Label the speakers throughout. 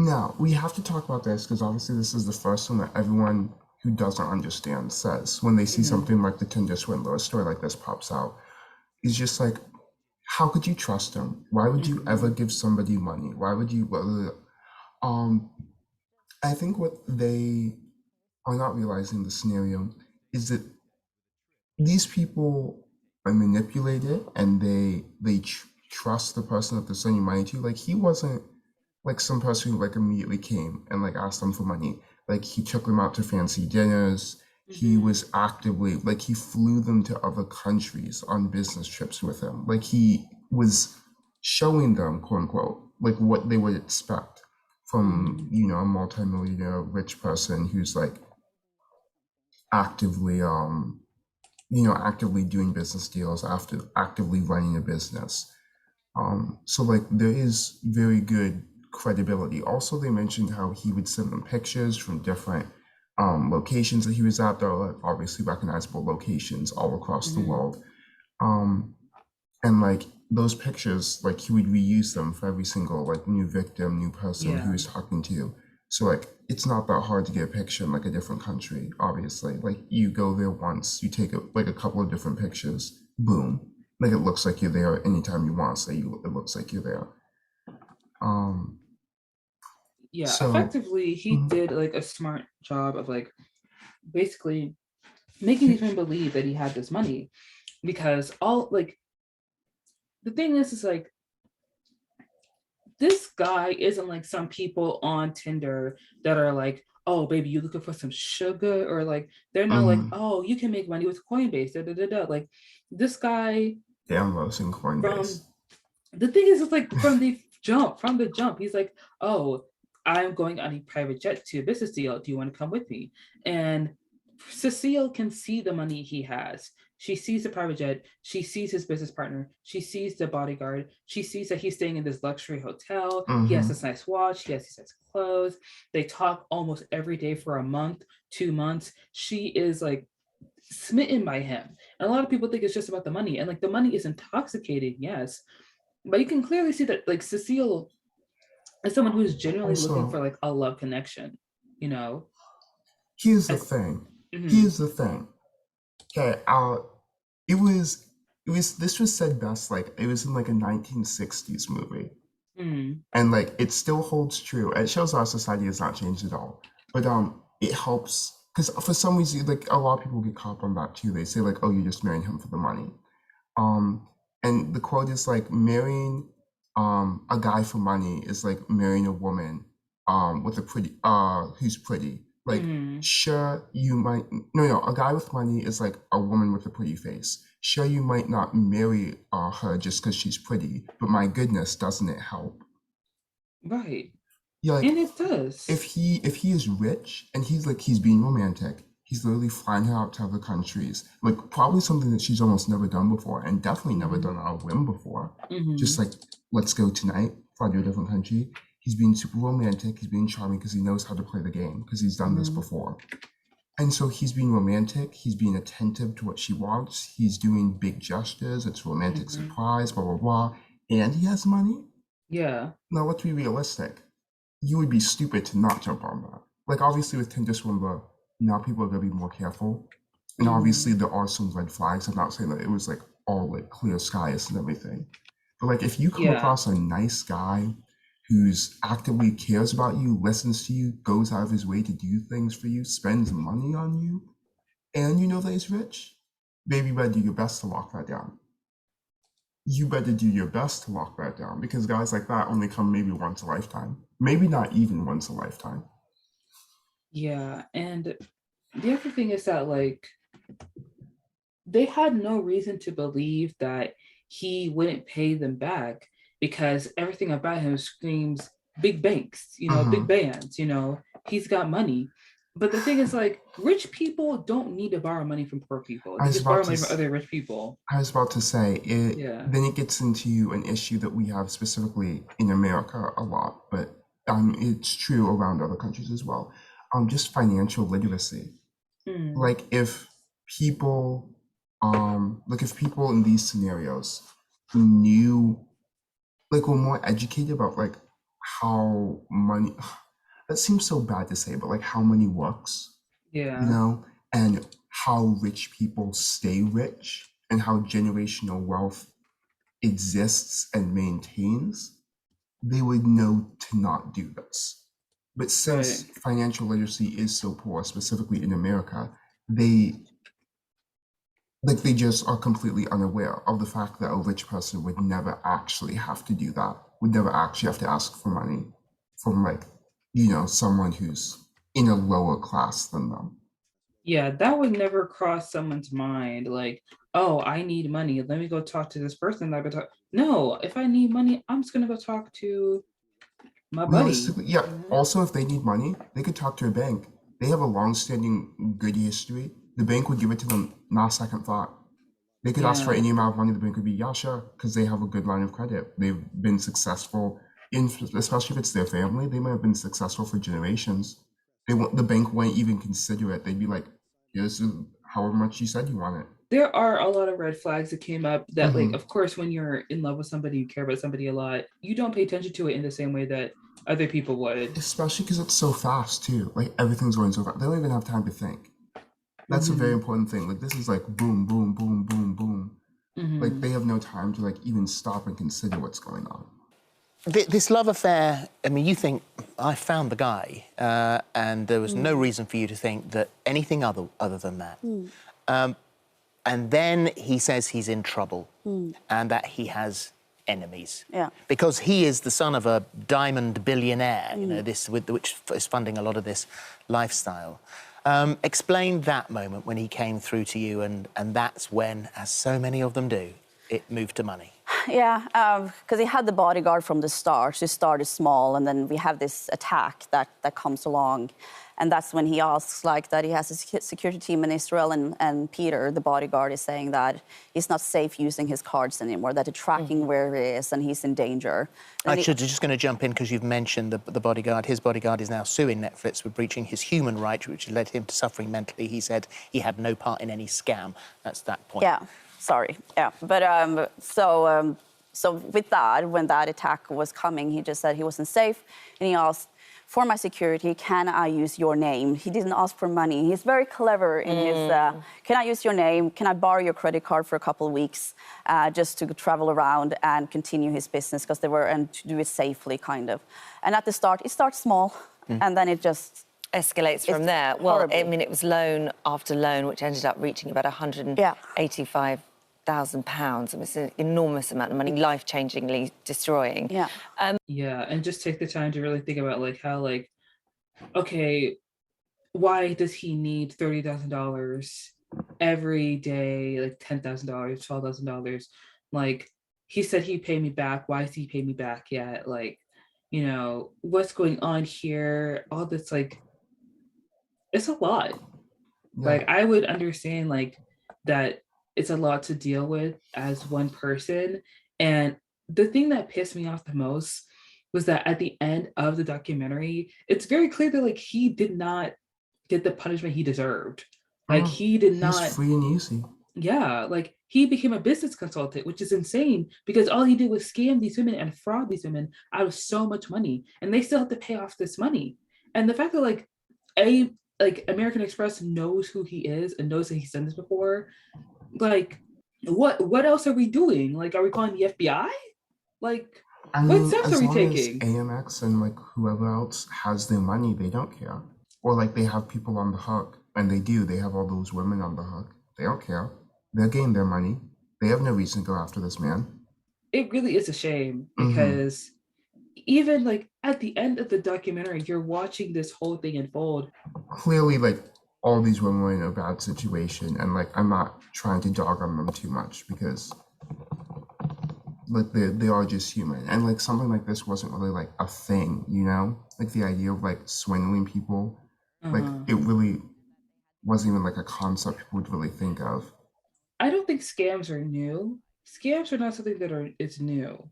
Speaker 1: Now, we have to talk about this because obviously this is the first one that everyone who doesn't understand says when they see
Speaker 2: Hmm.
Speaker 1: something like the Tinder swindler, a story like this pops out. It's just like, how could you trust him? Why would you ever
Speaker 2: Hmm.
Speaker 1: give somebody money? Why would you? Um, I think what they are not realizing the scenario is that these people are manipulated and they trust the person that they're sending money to. Like he wasn't like some person who like immediately came and like asked them for money. Like he took them out to fancy dinners. He
Speaker 2: Hmm.
Speaker 1: was actively like he flew them to other countries on business trips with him. Like he was showing them, quote unquote, like what they would expect from,
Speaker 2: Hmm.
Speaker 1: a multimillionaire rich person who's like actively actively doing business deals after actively running a business. So like there is very good credibility. Also, they mentioned how he would send them pictures from different locations that he was at. There are like, obviously recognizable locations all across the
Speaker 2: Hmm.
Speaker 1: world. Um, and like those pictures, like he would reuse them for every single like new victim, new person he
Speaker 2: Yeah.
Speaker 1: was talking to. So like it's not that hard to get a picture in like a different country, obviously. Like you go there once, you take like a couple of different pictures, boom. Like it looks like you're there anytime you want, say it looks like you're there. Um
Speaker 2: Yeah.
Speaker 1: so
Speaker 2: Effectively, he
Speaker 1: mhm,
Speaker 2: did like a smart job of like basically making these men believe that he had this money because all like the thing is like this guy isn't like some people on Tinder that are like, oh baby, you looking for some sugar, or like they're not like,
Speaker 1: mhm.
Speaker 2: oh, you can make money with Coinbase, da da da da. Like this guy
Speaker 1: Downloads in
Speaker 2: from
Speaker 1: Coinbase.
Speaker 2: the thing is, it's like from the jump, he's like, oh, I'm going on a private jet to a business deal. Do you want to come with me? And Cecile can see the money he has. She sees the private jet. She sees his business partner. She sees the bodyguard. She sees that he's staying in this luxury hotel. He has
Speaker 1: Mm-hmm.
Speaker 2: this nice watch. He has these nice clothes. They talk almost every day for a month, 2 months. She is like smitten by him. And a lot of people think it's just about the money. And like the money is intoxicating, yes. But you can clearly see that like Cecile is someone who's genuinely looking for
Speaker 1: Also,
Speaker 2: like a love connection, you know?
Speaker 1: here's the
Speaker 2: And,
Speaker 1: thing.
Speaker 2: mm-hmm,
Speaker 1: Here's the thing. Okay, it was this was said best like it was in like a 1960s movie.
Speaker 2: mm-hmm,
Speaker 1: And like it still holds true. It shows our society has not changed at all. But it helps because for some reason like a lot of people get caught on that too. They say like, oh, you're just marrying him for the money. Um, and the quote is like marrying a guy for money is like marrying a woman with a pretty who's pretty. Like
Speaker 2: mm-hmm.
Speaker 1: sure you might no, a guy with money is like a woman with a pretty face. Sure you might not marry her just because she's pretty, but my goodness, doesn't it help?
Speaker 2: Right.
Speaker 1: Yeah, like
Speaker 2: And it does.
Speaker 1: if he is rich and he's being romantic, he's literally flying her out to other countries, like probably something that she's almost never done before, and definitely never
Speaker 2: Mm-hmm,
Speaker 1: done on a whim before.
Speaker 2: mm-hmm,
Speaker 1: Just like let's go tonight, fly to a different country. He's being super romantic. He's being charming because he knows how to play the game because he's done this
Speaker 2: mm-hmm,
Speaker 1: before. And so he's being romantic. He's being attentive to what she wants. He's doing big gestures. It's romantic
Speaker 2: mm-hmm.
Speaker 1: surprise, blah blah blah. And he has money.
Speaker 2: Yeah.
Speaker 1: Now let's be realistic, you would be stupid to not jump on that. Like obviously with Tinder Swindler, now people are gonna be more careful. And
Speaker 2: Mm-hmm.
Speaker 1: obviously there are some red flags. I'm not saying that it was like all like clear skies and everything. But like if you come
Speaker 2: Yeah.
Speaker 1: across a nice guy who's actively cares about you, listens to you, goes out of his way to do things for you, spends money on you, and you know that he's rich, baby, you better do your best to lock that down. You better do your best to lock that down because guys like that only come maybe once a lifetime. Maybe not even once a lifetime.
Speaker 2: Yeah. And the other thing is that like they had no reason to believe that he wouldn't pay them back because everything about him screams big banks, big
Speaker 1: Mm-hmm.
Speaker 2: bands, he's got money. But the thing is, like, rich people don't need to borrow money from poor people.
Speaker 1: I
Speaker 2: They
Speaker 1: was
Speaker 2: just
Speaker 1: about
Speaker 2: borrow
Speaker 1: to
Speaker 2: money from other rich people.
Speaker 1: I was about to say it.
Speaker 2: Yeah.
Speaker 1: Then it gets into an issue that we have specifically in America a lot, but it's true around other countries as well. Just financial literacy.
Speaker 2: Mm,
Speaker 1: Like if if people in these scenarios knew, like, were more educated about like how money, that seems so bad to say, but like how money works, you
Speaker 2: Yeah.
Speaker 1: know, and how rich people stay rich and how generational wealth exists and maintains, they would know to not do this. But since
Speaker 2: Right.
Speaker 1: financial literacy is so poor, specifically in America, they they just are completely unaware of the fact that a rich person would never actually have to do that, would never actually have to ask for money from like, someone who's in a lower class than them.
Speaker 2: Yeah, that would never cross someone's mind. Like, oh, I need money. Let me go talk to this person that I've been talking. No, if I need money, I'm just gonna go talk to my buddy.
Speaker 1: Realistically, yeah.
Speaker 2: Mhm.
Speaker 1: Also, if they need money, they could talk to a bank. They have a long-standing good history. The bank would give it to them, not a second thought. They could ask for
Speaker 2: Yeah.
Speaker 1: any amount of money. The bank would be, yeah, sure, because they have a good line of credit. They've been successful in, especially if it's their family. They might have been successful for generations. The bank won't even consider it. They'd be like, here's however much you said you want it.
Speaker 2: There are a lot of red flags that came up that, like,
Speaker 1: Hmm.
Speaker 2: of course, when you're in love with somebody, you care about somebody a lot, you don't pay attention to it in the same way that other people would.
Speaker 1: Especially because it's so fast too. Like everything's going so fast. They don't even have time to think. That's a very
Speaker 2: Hmm.
Speaker 1: important thing. Like this is like boom, boom, boom, boom, boom. Like
Speaker 2: Hmm.
Speaker 1: they have no time to like even stop and consider what's going on.
Speaker 3: This love affair, I mean, you think, I found the guy, and there was no reason for you to think that anything other than that. And then he says he's in trouble and that he has enemies.
Speaker 4: Yeah.
Speaker 3: Because he is the son of a diamond billionaire, you know, which is funding a lot of this lifestyle. Explain that moment when he came through to you, and that's when, as so many of them do, it moved to money.
Speaker 4: Yeah, because he had the bodyguard from the start. So he started small, and then we have this attack that comes along. And that's when he asks, like, that he has a security team in Israel, and Peter, the bodyguard, is saying that he's not safe using his cards anymore, that they're tracking where he is, and he's in danger. And
Speaker 3: Actually, just going to jump in because you've mentioned the bodyguard. His bodyguard is now suing Netflix for breaching his human rights, which led him to suffering mentally. He said he had no part in any scam. That's that point.
Speaker 4: Yeah, sorry. Yeah, but so with that, when that attack was coming, he just said he wasn't safe, and he asked, for my security, can I use your name? He didn't ask for money. He's very clever in his, can I use your name? Can I borrow your credit card for a couple of weeks just to travel around and continue his business, because and to do it safely, kind of. And at the start, it starts small, and then it just
Speaker 5: escalates from there. Well,
Speaker 4: horrible.
Speaker 5: I mean, it was loan after loan, which ended up reaching about £185,000. It was an enormous amount of money, life-changingly destroying.
Speaker 4: Yeah.
Speaker 2: Yeah, and just take the time to really think about like how, like, okay, why does he need $30,000 every day, like $10,000, $12,000? Like, he said he'd pay me back. Why is he pay me back yet? Like, what's going on here? All this, like, it's a lot.
Speaker 1: Yeah.
Speaker 2: Like, I would understand like that it's a lot to deal with as one person. And the thing that pissed me off the most was that at the end of the documentary, it's very clear that like he did not get the punishment he deserved. Like
Speaker 1: Oh,
Speaker 2: he did
Speaker 1: he's
Speaker 2: not,
Speaker 1: free and easy.
Speaker 2: yeah, like he became a business consultant, which is insane because all he did was scam these women and fraud these women out of so much money, and they still have to pay off this money. And the fact that a American Express knows who he is and knows that he's done this before, like what else are we doing? Like, are we calling the FBI? Like,
Speaker 1: I
Speaker 2: what
Speaker 1: mean,
Speaker 2: steps are
Speaker 1: as
Speaker 2: we
Speaker 1: long as
Speaker 2: taking?
Speaker 1: AMX and like whoever else has their money, they don't care. Or like they have people on the hook, and they do. They have all those women on the hook. They don't care. They're getting their money. They have no reason to go after this man.
Speaker 2: It really is a shame
Speaker 1: Hmm.
Speaker 2: because even like at the end of the documentary, you're watching this whole thing unfold.
Speaker 1: Clearly, like all these women were in a bad situation, and like I'm not trying to dog on them too much because like they are just human, and like something like this wasn't really like a thing, like the idea of like swindling people, like
Speaker 2: Uh-huh.
Speaker 1: it really wasn't even like a concept people would really think of.
Speaker 2: I don't think scams are new. Scams are not something that is new,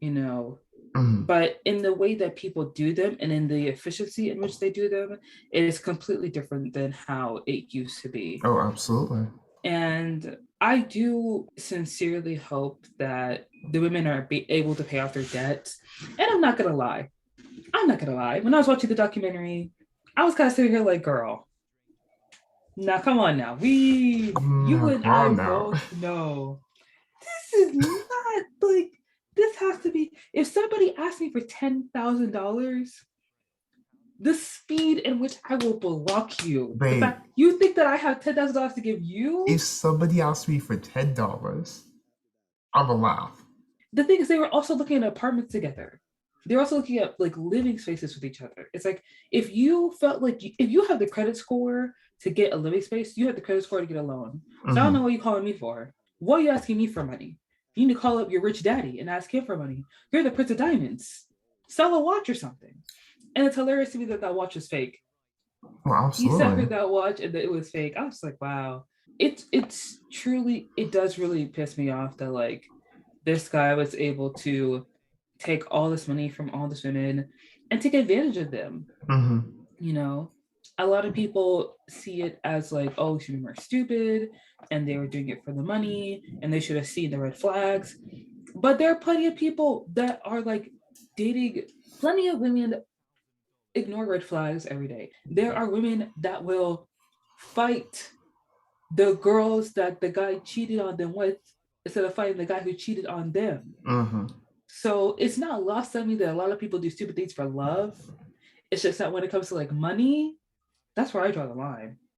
Speaker 2: you know.
Speaker 1: Hmm.
Speaker 2: But in the way that people do them and in the efficiency in which they do them, it is completely different than how it used to be.
Speaker 1: Oh, absolutely.
Speaker 2: And I do sincerely hope that the women are able to pay off their debts. And I'm not gonna lie, I'm not gonna lie. When I was watching the documentary, I was kind of sitting here like, girl, now come on now. You and
Speaker 1: Come
Speaker 2: I
Speaker 1: on now.
Speaker 2: both know this is not like, this has to be, if somebody asked me for $10,000, the speed in which I will block you.
Speaker 1: Babe.
Speaker 2: The fact you think that I have $10,000 to give you?
Speaker 1: If somebody asked me for $10, I would laugh.
Speaker 2: The thing is, they were also looking at apartments together. They're also looking at like living spaces with each other. It's like, if you felt like if you have the credit score to get a living space, you have the credit score to get a loan. So I don't know what you're calling me for. What are you asking me for money? You need to call up your rich daddy and ask him for money. You're the Prince of Diamonds. Sell a watch or something. And it's hilarious to me that that watch was fake.
Speaker 1: Well,
Speaker 2: He sent her
Speaker 1: absolutely.
Speaker 2: that watch and that it was fake. I was like, wow. It's truly, it does really piss me off that like this guy was able to take all this money from all these women and take advantage of them. You know, a lot of people see it as like, oh, women are stupid and they were doing it for the money and they should have seen the red flags. But there are plenty of people that are like dating, plenty of women that ignore red flags every day. There are women that will fight the girls that the guy cheated on them with instead of fighting the guy who cheated on them. So it's not lost on me that a lot of people do stupid things for love. It's just that when it comes to like money, that's where I draw the line.